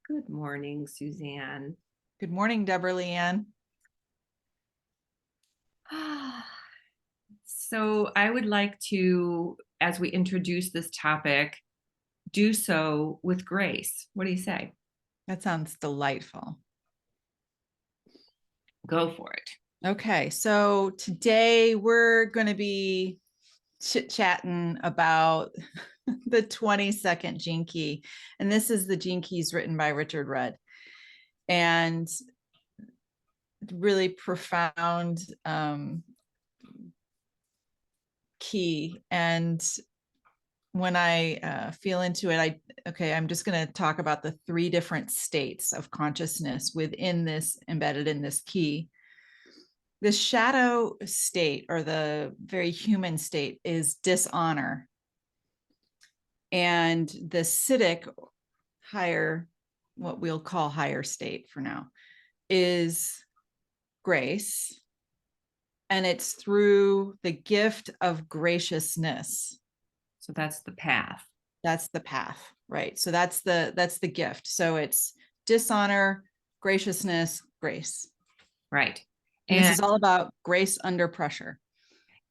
Good morning, Suzanne. Good morning, Deborah Leanne. So I would like to, as we introduce this topic, do so with grace. What do you say? That sounds delightful. Go for it. Okay, so today we're going to be chit-chatting about the 22nd gene key. And this is the gene keys written by Richard Rudd. And really profound key. And when I feel into it, I'm just going to talk about the 3 different states of consciousness within this, embedded in this key. The shadow state, or the very human state, is dishonor. And the Siddhic higher, what we'll call higher state for now, is grace. And it's through the gift of graciousness. So that's the path. That's the path, right? So that's the gift. So it's dishonor, graciousness, grace. Right. And this is all about grace under pressure.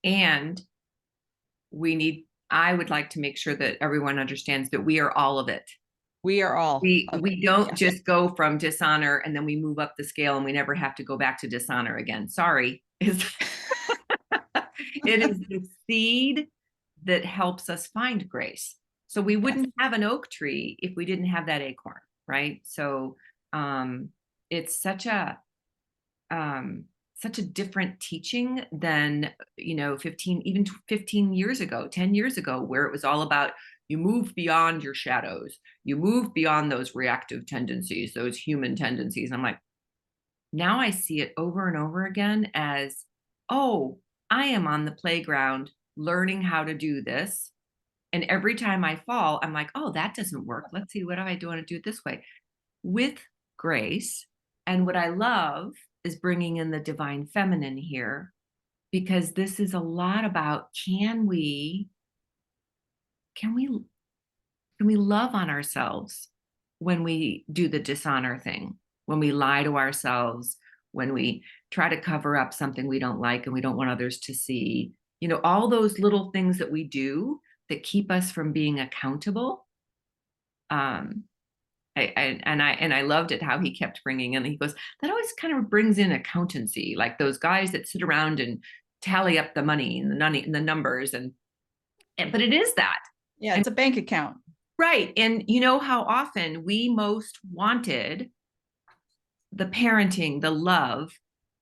And I would like to make sure that everyone understands that we are all of it. We are all. We don't just go from dishonor and then we move up the scale and we never have to go back to dishonor again. Sorry. It is the seed that helps us find grace. So we wouldn't have an oak tree if we didn't have that acorn, right? So it's such a different teaching than 15 years ago, 10 years ago, where it was all about you move beyond your shadows, you move beyond those reactive tendencies, those human tendencies. I'm like, now I see it over and over again as, oh, I am on the playground learning how to do this. And every time I fall, I'm like, oh, that doesn't work. Let's see, what do I want to do it this way? With grace. And what I love is bringing in the divine feminine here, because this is a lot about, can we love on ourselves when we do the dishonor thing, when we lie to ourselves, when we try to cover up something we don't like and we don't want others to see, all those little things that we do that keep us from being accountable. I loved it how he kept bringing in, he goes, that always kind of brings in accountancy, like those guys that sit around and tally up the money and the numbers but it is that. Yeah, it's a bank account. Right. And you know how often we most wanted the parenting, the love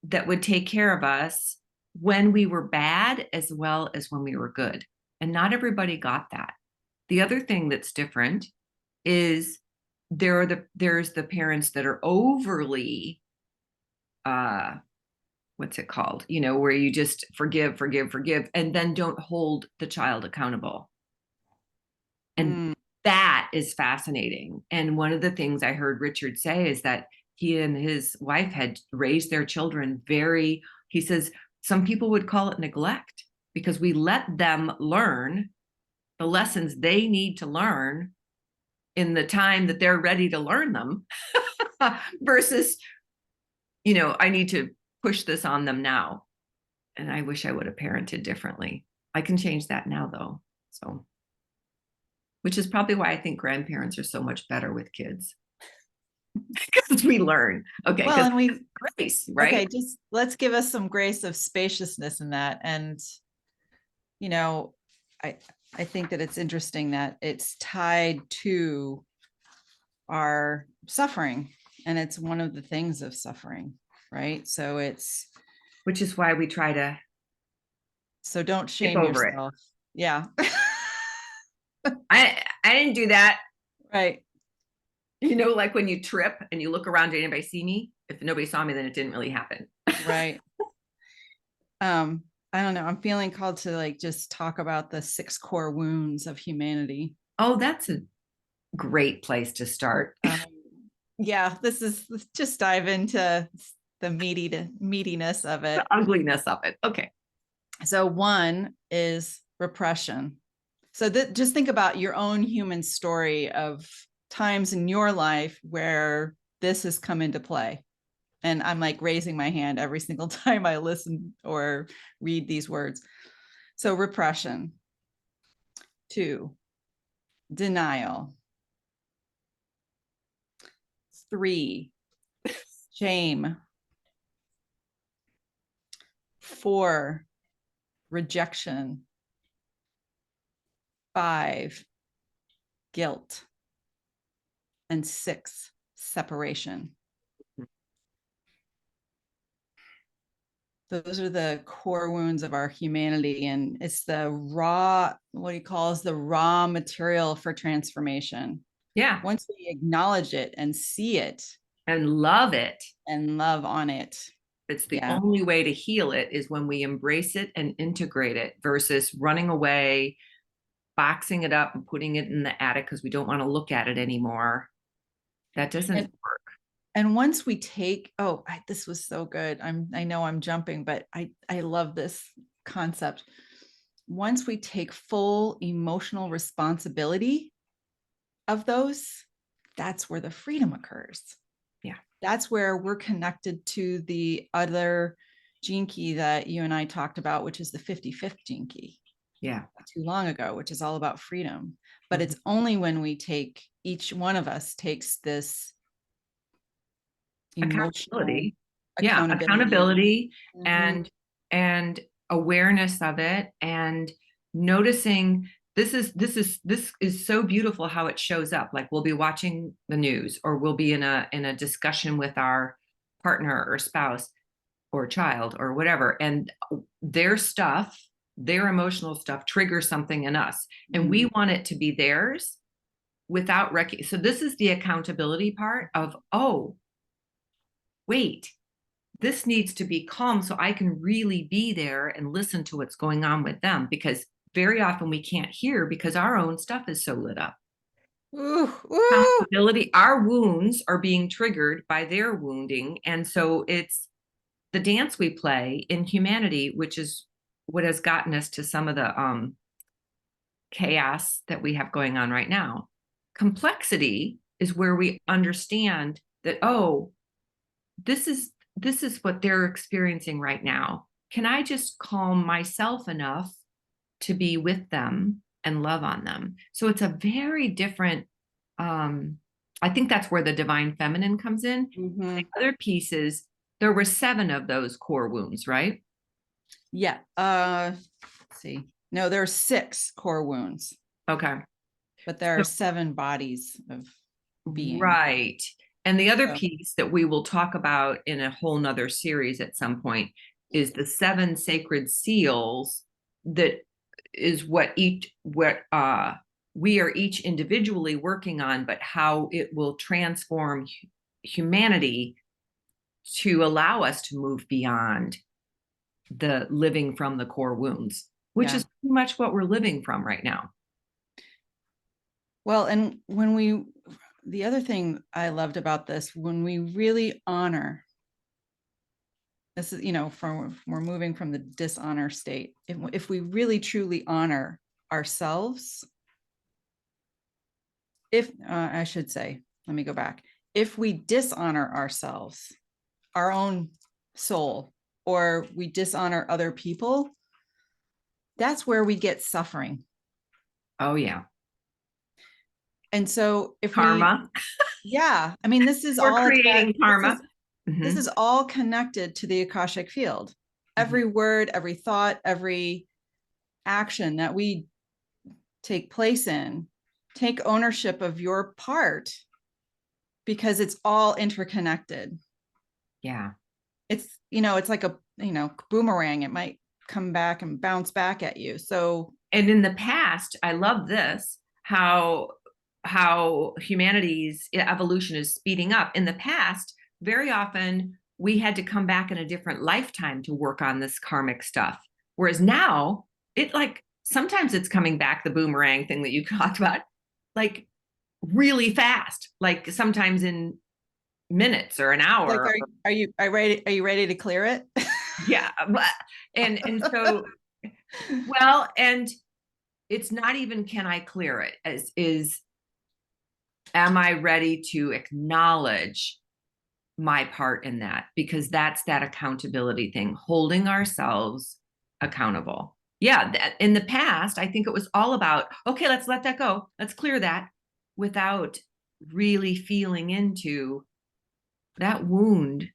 that would take care of us when we were bad as well as when we were good. And not everybody got that. The other thing that's different is there's the parents that are overly what's it called? Where you just forgive, and then don't hold the child accountable. And that is fascinating. And one of the things I heard Richard say is that he and his wife had raised their children he says, some people would call it neglect, because we let them learn the lessons they need to learn in the time that they're ready to learn them versus, I need to push this on them now. And I wish I would have parented differently. I can change that now though. So, which is probably why I think grandparents are so much better with kids. Because we learn. Okay. Well, and we grace, right? Okay, just let's give us some grace of spaciousness in that. And, I think that it's interesting that it's tied to our suffering, and it's one of the things of suffering, right? So which is why we try to. So don't shame yourself. Yeah. I didn't do that. Right. Like when you trip and you look around, did anybody see me? If nobody saw me, then it didn't really happen. Right. I don't know. I'm feeling called to just talk about the 6 core wounds of humanity. Oh, that's a great place to start. Yeah, let's just dive into the meatiness of it. The ugliness of it. Okay. So 1 is repression. So just think about your own human story of times in your life where this has come into play? And I'm like raising my hand every single time I listen or read these words. So repression. 2, denial. 3, shame. 4, rejection. 5, guilt. And 6, separation. Those are the core wounds of our humanity. And it's the raw, what he calls the raw material for transformation. Yeah. Once we acknowledge it and see it And love it. and love on it. It's the Yeah. only way to heal it is when we embrace it and integrate it versus running away, boxing it up and putting it in the attic because we don't want to look at it anymore. That doesn't work. And once we take, this was so good. I know I'm jumping, but I love this concept. Once we take full emotional responsibility of those, that's where the freedom occurs. Yeah. That's where we're connected to the other gene key that you and I talked about, which is the 55th gene key. Yeah. Not too long ago, which is all about freedom. But it's only when we take, each one of us takes this accountability. accountability and awareness of it, and noticing this is so beautiful how it shows up. Like we'll be watching the news, or we'll be in a discussion with our partner or spouse or child or whatever, and their stuff, their emotional stuff triggers something in us, and we want it to be theirs without so this is the accountability part of, oh wait, this needs to be calm so I can really be there and listen to what's going on with them, because very often we can't hear because our own stuff is so lit up. Accountability, our wounds are being triggered by their wounding. And so it's the dance we play in humanity, which is what has gotten us to some of the chaos that we have going on right now. Complexity is where we understand that, oh, this is what they're experiencing right now. Can I just calm myself enough to be with them and love on them? So it's a very different, I think that's where the divine feminine comes in. The other pieces, there were 7 of those core wounds, right? Yeah. Let's see. No, there are 6 core wounds. Okay. But there are 7 bodies of being. Right. And the other piece that we will talk about in a whole nother series at some point is the 7 sacred seals, that is what we are each individually working on, but how it will transform humanity to allow us to move beyond the living from the core wounds, which is pretty much what we're living from right now. Well, and the other thing I loved about this, when we really honor, this is, we're moving from the dishonor state. If we really truly honor ourselves, I should say, let me go back. If we dishonor ourselves, our own soul, or we dishonor other people, that's where we get suffering. Oh, yeah. And so if karma. I mean, this is we're all creating karma. This is all connected to the Akashic field. Every word, every thought, every action that we take place in, take ownership of your part, because it's all interconnected. Yeah. It's, it's like a, boomerang. It might come back and bounce back at you. So, and in the past, I love this, how humanity's evolution is speeding up. In the past, very often we had to come back in a different lifetime to work on this karmic stuff. Whereas now, sometimes it's coming back, the boomerang thing that you talked about, like really fast, like sometimes in minutes or an hour. Like, are you ready to clear it? Yeah. And so, well, and it's not even, can I clear it, is Am I ready to acknowledge my part in that? Because that's that accountability thing, holding ourselves accountable. Yeah, in the past, I think it was all about, okay, let's let that go. Let's clear that, without really feeling into that wound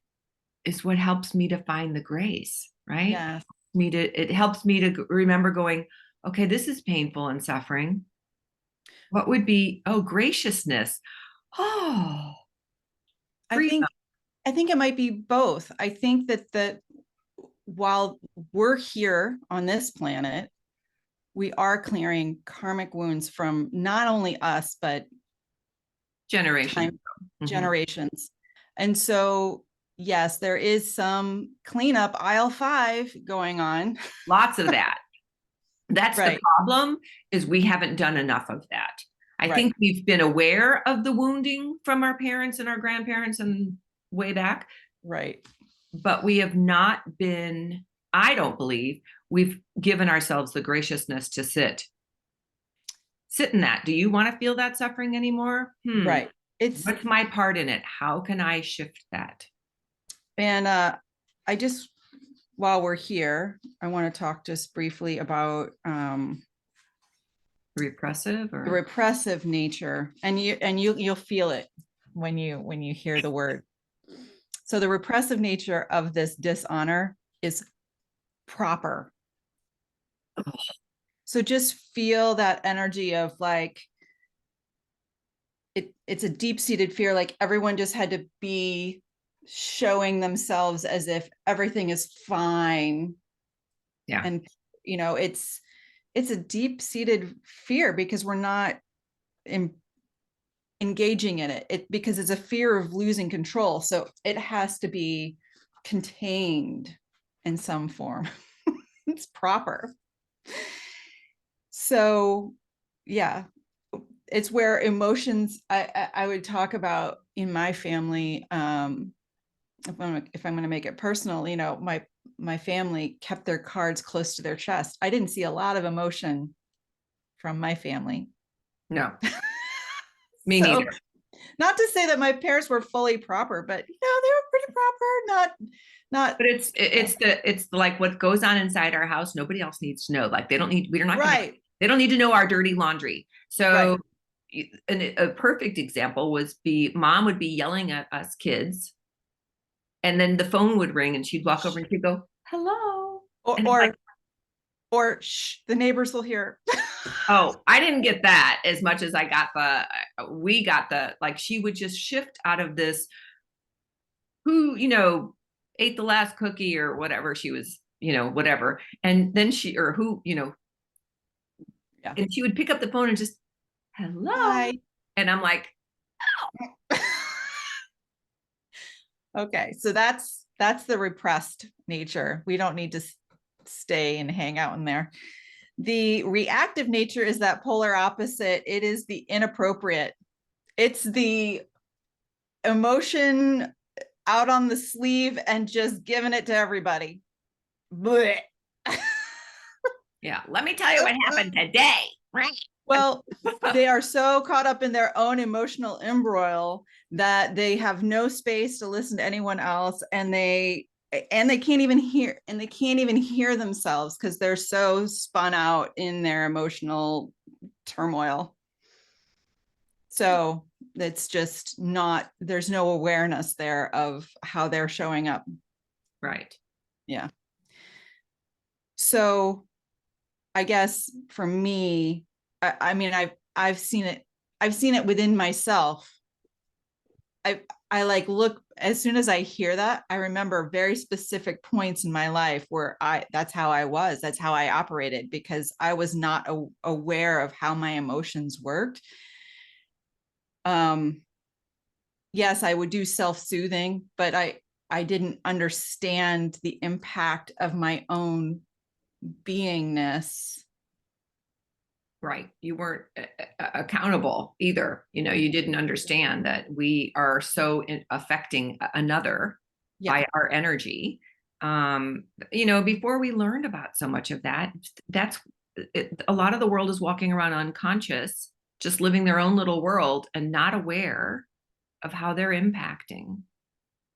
is what helps me to find the grace, right? Yes. It helps me to remember going, okay, this is painful and suffering. What would be, oh, graciousness. Oh, I freedom. think I think it might be both. I think that while we're here on this planet, we are clearing karmic wounds from not only us, but Generation. time Mhm. generations. And so, yes, there is some cleanup aisle 5 going on. Lots of that. That's the Right, problem, is we haven't done enough of that. I right, think we've been aware of the wounding from our parents and our grandparents and way back, right. but we have not been, I don't believe we've given ourselves the graciousness to sit in that. Do you want to feel that suffering anymore? Right. It's What's my part in it? How can I shift that? and I just while we're here, I want to talk just briefly about Repressive the or repressive nature, and you'll feel it when you hear the word. So the repressive nature of this dishonor is proper. So just feel that energy of like it's a deep-seated fear, like everyone just had to be showing themselves as if everything is fine. yeah, And it's a deep-seated fear because we're not in, engaging in it because it's a fear of losing control, so it has to be contained in some form. It's proper. So yeah, it's where emotions I would talk about in my family. If I'm going to make it personal, my family kept their cards close to their chest. I didn't see a lot of emotion from my family. no, me So neither. not to say that my parents were fully proper, but they were pretty proper. Not But it's like what goes on inside our house. Nobody else needs to know. Like we're not going to. right, They don't need to know our dirty laundry. right. So, a perfect example was be mom would be yelling at us kids, and then the phone would ring, and she'd walk over and she'd go, "Hello," Or and I'm like, or or shh, the neighbors will hear. "Oh, I didn't get that as much as I got the. We got the like." She would just shift out of this who ate the last cookie or whatever she was whatever, and then she or who Yeah. and she would pick up the phone and just hello, Hi. and I'm like, Okay, so that's the repressed nature. We don't need to stay and hang out in there. The reactive nature is that polar opposite. It is the inappropriate. It's the emotion out on the sleeve and just giving it to everybody. Blech. yeah, let me tell you what happened today. Well, they are so caught up in their own emotional embroil that they have no space to listen to anyone else, and they can't even hear themselves because they're so spun out in their emotional turmoil. So it's just not, there's no awareness there of how they're showing up. Right. Yeah. So I guess for me, I mean, I've seen it. I've seen it within myself. I like look as soon as I hear that, I remember very specific points in my life where that's how I was. That's how I operated because I was not aware of how my emotions worked. Um, yes, I would do self-soothing, but I didn't understand the impact of my own beingness. Right. You weren't accountable either. You didn't understand that we are so affecting another Yeah. by our energy. Before we learned about so much of that, that's a lot of the world is walking around unconscious just living their own little world and not aware of how they're impacting.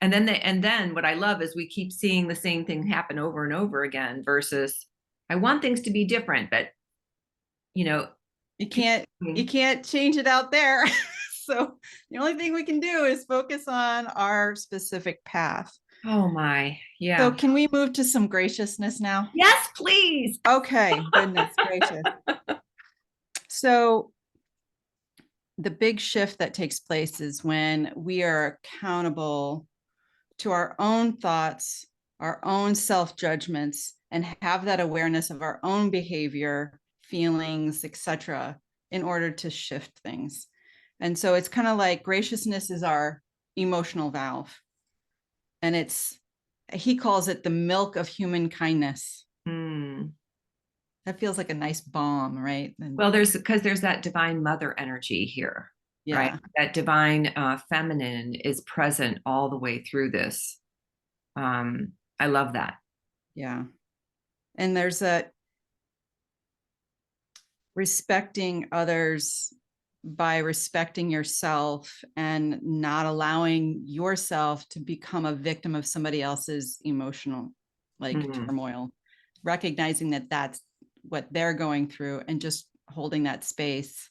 And then what I love is we keep seeing the same thing happen over and over again versus I want things to be different, but you know, you can't change it out there. So the only thing we can do is focus on our specific path. oh my, yeah. So can we move to some graciousness now? Yes, please. Okay, goodness gracious. So the big shift that takes place is when we are accountable to our own thoughts, our own self-judgments, and have that awareness of our own behavior, feelings, etc., in order to shift things. And so it's kind of like graciousness is our emotional valve. And he calls it the milk of human kindness. That feels like a nice balm, right? Well, because there's that divine mother energy here, yeah. Right? That divine feminine is present all the way through this. I love that. Yeah. And there's a respecting others by respecting yourself and not allowing yourself to become a victim of somebody else's emotional turmoil, recognizing that that's what they're going through and just holding that space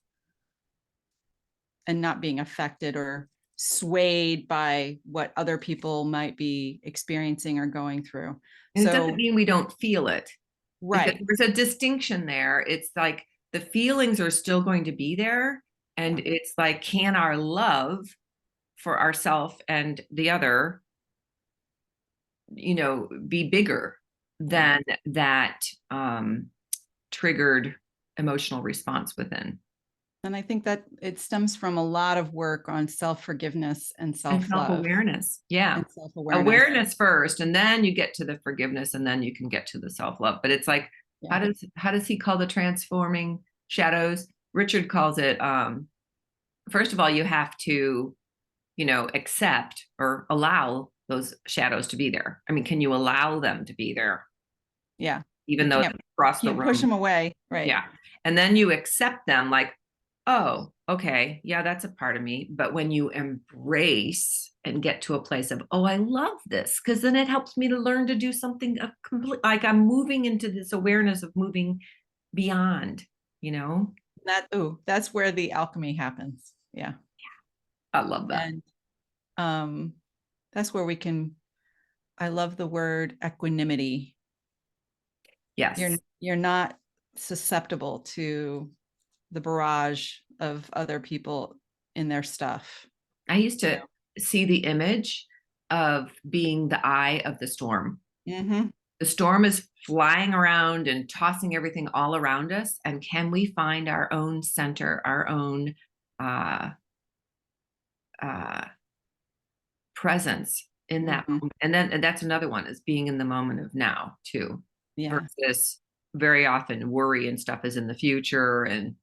and not being affected or swayed by what other people might be experiencing or going through. And it doesn't mean we don't feel it. Right. Because there's a distinction there. It's like the feelings are still going to be there. And it's like, can our love for ourself and the other, be bigger than that triggered emotional response within? And I think that it stems from a lot of work on self-forgiveness and self-love. Self-awareness. Yeah. And self-awareness. Awareness first, and then you get to the forgiveness, and then you can get to the self-love. But it's like, how does he call the transforming shadows? Richard calls it, first of all, you have to, accept or allow those shadows to be there. I mean, can you allow them to be there? Yeah. Even though they cross the room. Push them away. Right. Yeah. And then you accept them like, oh, okay, yeah, that's a part of me. But when you embrace and get to a place of, oh, I love this, because then it helps me to learn to do something complete, like I'm moving into this awareness of moving beyond, That's where the alchemy happens. Yeah. I love that. And that's where I love the word equanimity. Yes. You're not susceptible to the barrage of other people in their stuff. I used to see the image of being the eye of the storm. Mm-hmm. The storm is flying around and tossing everything all around us. And can we find our own center, our own presence in that moment? And that's another one, is being in the moment of now too. Yeah. Versus very often worry and stuff is in the future, and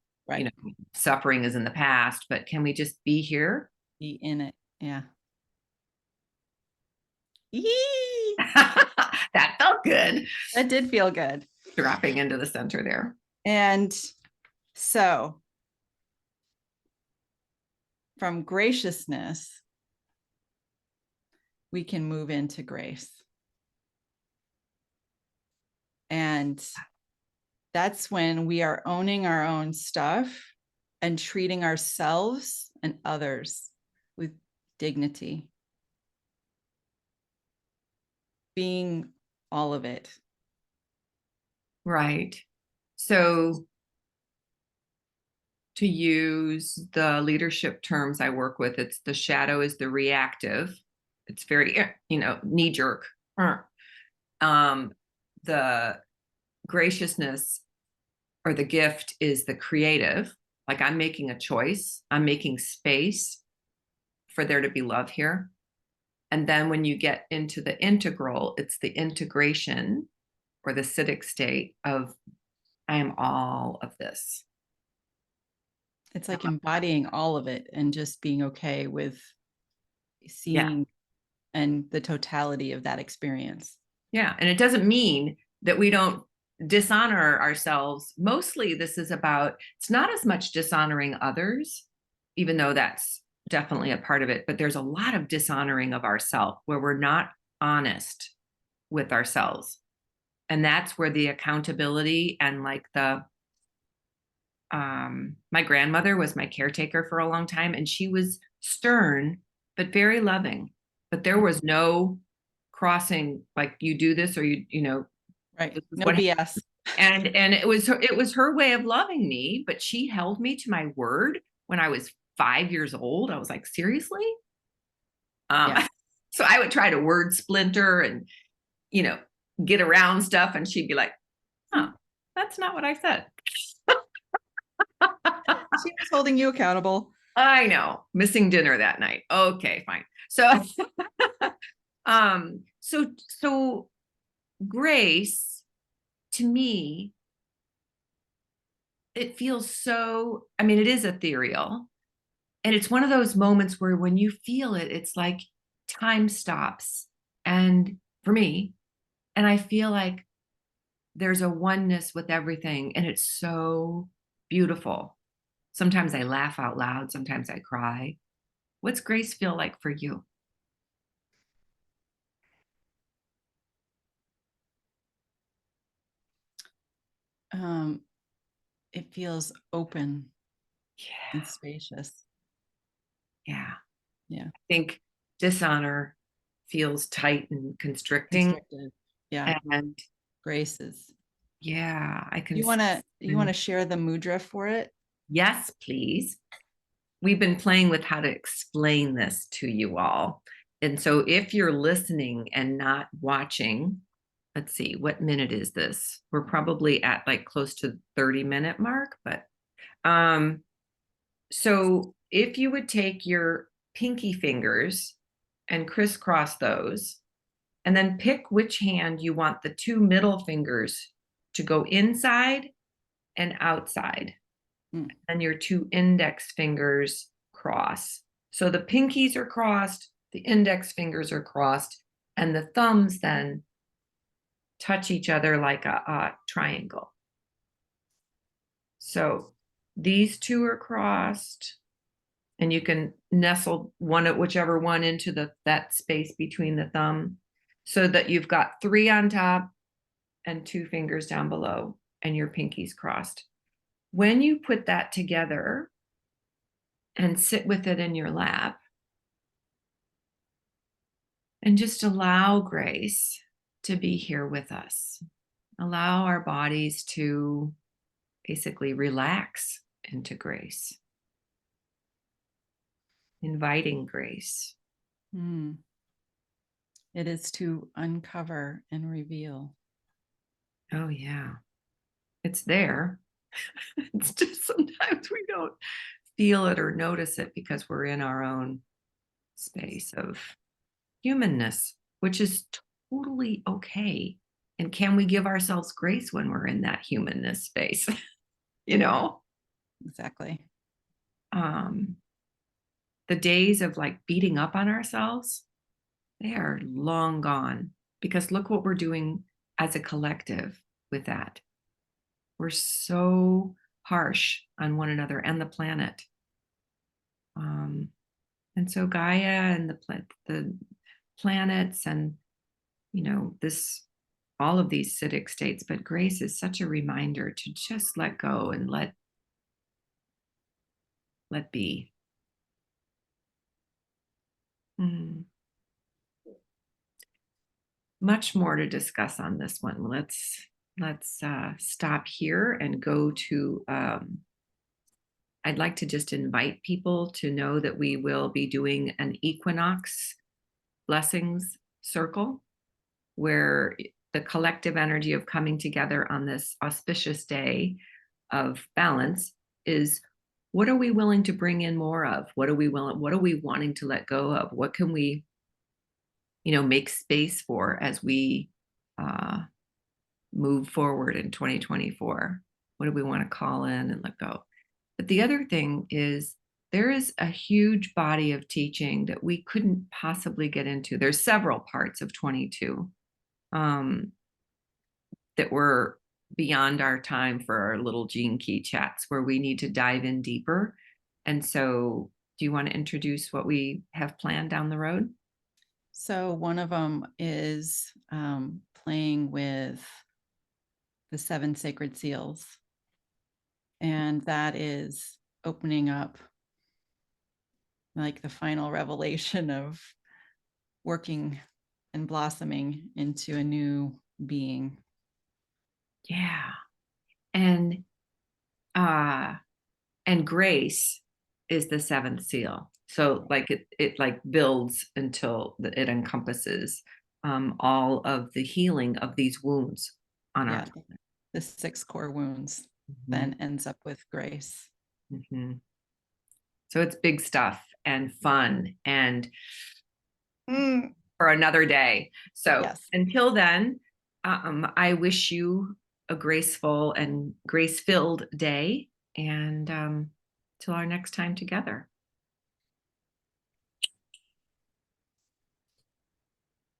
suffering is in the past. But can we just be here? Be in it. Yeah. That felt good. That did feel good. Dropping into the center there. And so from graciousness, we can move into grace. And that's when we are owning our own stuff and treating ourselves and others with dignity. Being all of it. Right. So to use the leadership terms I work with, it's the shadow is the reactive. It's very, knee jerk. The graciousness or the gift is the creative. Like, I'm making a choice. I'm making space for there to be love here. And then when you get into the integral, it's the integration or the citic state of, I am all of this. It's like embodying all of it and just being okay with seeing and the totality of that experience. Yeah. And it doesn't mean that we don't dishonor ourselves. Mostly this is about, it's not as much dishonoring others, even though that's definitely a part of it, but there's a lot of dishonoring of ourselves where we're not honest with ourselves. And that's where the accountability and like the my grandmother was my caretaker for a long time, and she was stern but very loving. But there was no crossing, like you do this or you know, Right. this is No what. BS. And it was her way of loving me, but she held me to my word when I was 5 years old. I was like, seriously? Yeah. So I would try to word splinter and, you know, get around stuff, and she'd be like, huh, that's not what I said. She was holding you accountable. I know, missing dinner that night. Okay, fine. So so grace, to me, it feels so, I mean, it is ethereal. And it's one of those moments where when you feel it, it's like time stops. And for me, and I feel like there's a oneness with everything. And it's so beautiful. Sometimes I laugh out loud, sometimes I cry. What's grace feel like for you? Um, it feels open Yeah. and spacious. Yeah. Yeah. I think dishonor feels tight and constricting. Constricted. Yeah. And Graces. yeah, I can. You want to share the mudra for it? Yes, please. We've been playing with how to explain this to you all. And so if you're listening and not watching, let's see, what minute is this? We're probably at like close to 30-minute mark, but um so if you would take your pinky fingers and crisscross those, and then pick which hand you want the two middle fingers to go inside and outside. Mm. And your two index fingers cross. So the pinkies are crossed, the index fingers are crossed, and the thumbs then touch each other like a triangle. So these two are crossed, and you can nestle one at whichever one into that space between the thumb, so that you've got three on top and two fingers down below, and your pinkies crossed. When you put that together and sit with it in your lap, and just allow grace to be here with us. Allow our bodies to basically relax into grace, inviting grace. Mm. It is to uncover and reveal. Oh, yeah. It's there. It's just sometimes we don't feel it or notice it because we're in our own space of humanness, which is totally okay. And can we give ourselves grace when we're in that humanness space? You know, Exactly. um, the days of like beating up on ourselves, they are long gone, because look what we're doing as a collective with that. We're so harsh on one another and the planet. Um, and so Gaia and the planets and, you know, this, all of these citic states, but grace is such a reminder to just let go and let be. Mm. Much more to discuss on this one. Let's stop here and go to. I'd like to just invite people to know that we will be doing an equinox blessings circle, where the collective energy of coming together on this auspicious day of balance is, what are we willing to bring in more of? What are we wanting to let go of? What can we, you know, make space for as we uh, move forward in 2024? What do we want to call in and let go? But the other thing is, there is a huge body of teaching that we couldn't possibly get into. There's several parts of 22 that were beyond our time for our little gene key chats where we need to dive in deeper. And so, do you want to introduce what we have planned down the road? So one of them is playing with the 7 sacred seals. And that is opening up like the final revelation of working and blossoming into a new being. Yeah. And and grace is the seventh seal. So like it like builds until it encompasses all of the healing of these wounds on our Yeah, the 6 core wounds planet. then ends up with grace. Mhm. So it's big stuff and fun and for another day. So Yes. until then, I wish you a graceful and grace-filled day, and till our next time together.